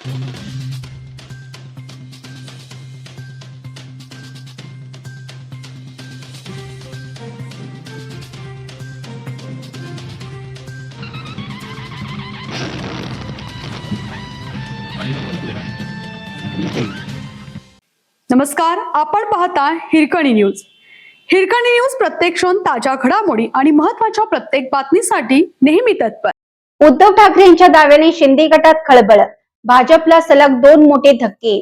नमस्कार, आपण पाहता हिरकणी न्यूज. हिरकणी न्यूज प्रत्येक क्षण ताज्या घडामोडी आणि महत्त्वाच्या प्रत्येक बातमीसाठी नेहमी तत्पर. उद्धव ठाकरे यांच्या दाव्याने शिंदे गटात खळबळ, भाजपला सलग 2 मोठे धक्के.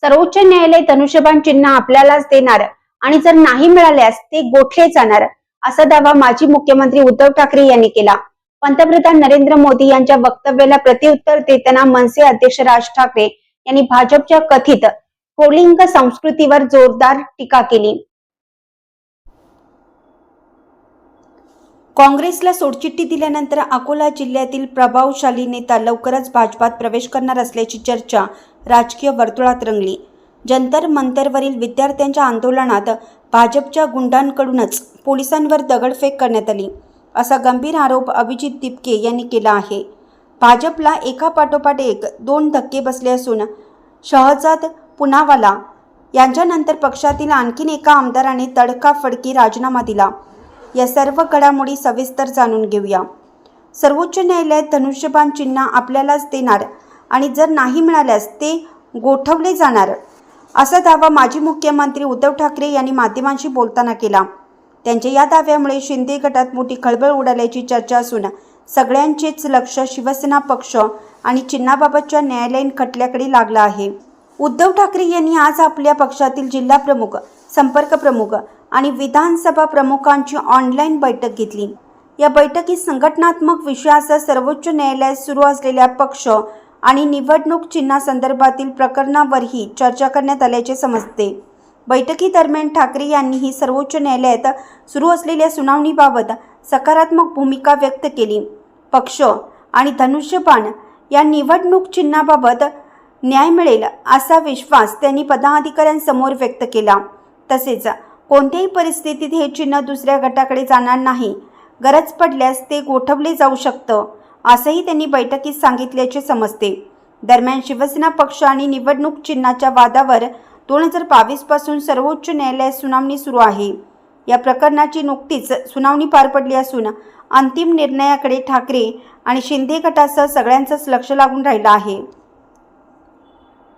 सर्वोच्च न्यायालय धनुष्यबाण चिन्ह आपल्यालाच देणार आणि जर नाही मिळाल्यास ते गोठले जाणार, असा दावा माजी मुख्यमंत्री उद्धव ठाकरे यांनी केला. पंतप्रधान नरेंद्र मोदी यांच्या वक्तव्याला प्रत्युत्तर देताना मनसे अध्यक्ष राज ठाकरे यांनी भाजपच्या कथित ट्रोलिंग संस्कृतीवर जोरदार टीका केली. काँग्रेसला सोडचिठ्ठी दिल्यानंतर अकोला जिल्ह्यातील प्रभावशाली नेता लवकरच भाजपात प्रवेश करणार असल्याची चर्चा राजकीय वर्तुळात रंगली. जंतर मंतरवरील विद्यार्थ्यांच्या आंदोलनात भाजपच्या गुंडांकडूनच पोलिसांवर दगडफेक करण्यात आली, असा गंभीर आरोप अभिजित दिपके यांनी केला आहे. भाजपला एकापाठोपाठ एक 2 धक्के बसले असून शहजाद पुनावाला यांच्यानंतर पक्षातील आणखीन एका आमदाराने तडकाफडकी राजीनामा दिला. या सर्व घडामोडी सविस्तर जाणून घेऊया. सर्वोच्च न्यायालयात धनुष्यबाण चिन्ह आपल्यालाच देणार आणि जर नाही मिळाल्यास ते गोठवले जाणार, असा दावा माजी मुख्यमंत्री उद्धव ठाकरे यांनी माध्यमांशी बोलताना केला. त्यांच्या या दाव्यामुळे शिंदे गटात मोठी खळबळ उडाल्याची चर्चा असून सगळ्यांचेच लक्ष शिवसेना पक्ष आणि चिन्हाबाबतच्या न्यायालयीन खटल्याकडे लागलं आहे. उद्धव ठाकरे यांनी आज आपल्या पक्षातील जिल्हा प्रमुख, संपर्क प्रमुख आणि विधानसभा प्रमुखांची ऑनलाईन बैठक घेतली. या बैठकीत संघटनात्मक विषयासह सर्वोच्च न्यायालयात सुरू असलेल्या पक्ष आणि निवडणूक चिन्हासंदर्भातील प्रकरणावरही चर्चा करण्यात आल्याचे समजते. बैठकीदरम्यान ठाकरे यांनीही सर्वोच्च न्यायालयात सुरू असलेल्या सुनावणीबाबत सकारात्मक भूमिका व्यक्त केली. पक्ष आणि धनुष्यबाण या निवडणूक चिन्हाबाबत न्याय मिळेल असा विश्वास त्यांनी पदाधिकाऱ्यांसमोर व्यक्त केला. तसेच कोणत्याही परिस्थितीत हे चिन्ह दुसऱ्या गटाकडे जाणार नाही, गरज पडल्यास ते गोठवले जाऊ शकतं, असंही त्यांनी बैठकीत सांगितल्याचे समजते. दरम्यान शिवसेना पक्ष आणि निवडणूक चिन्हाच्या वादावर 2022 पासून सर्वोच्च न्यायालयात सुनावणी सुरू आहे. या प्रकरणाची नुकतीच सुनावणी पार पडली असून अंतिम निर्णयाकडे ठाकरे आणि शिंदे गटासह सगळ्यांचंच लक्ष लागून राहिलं आहे.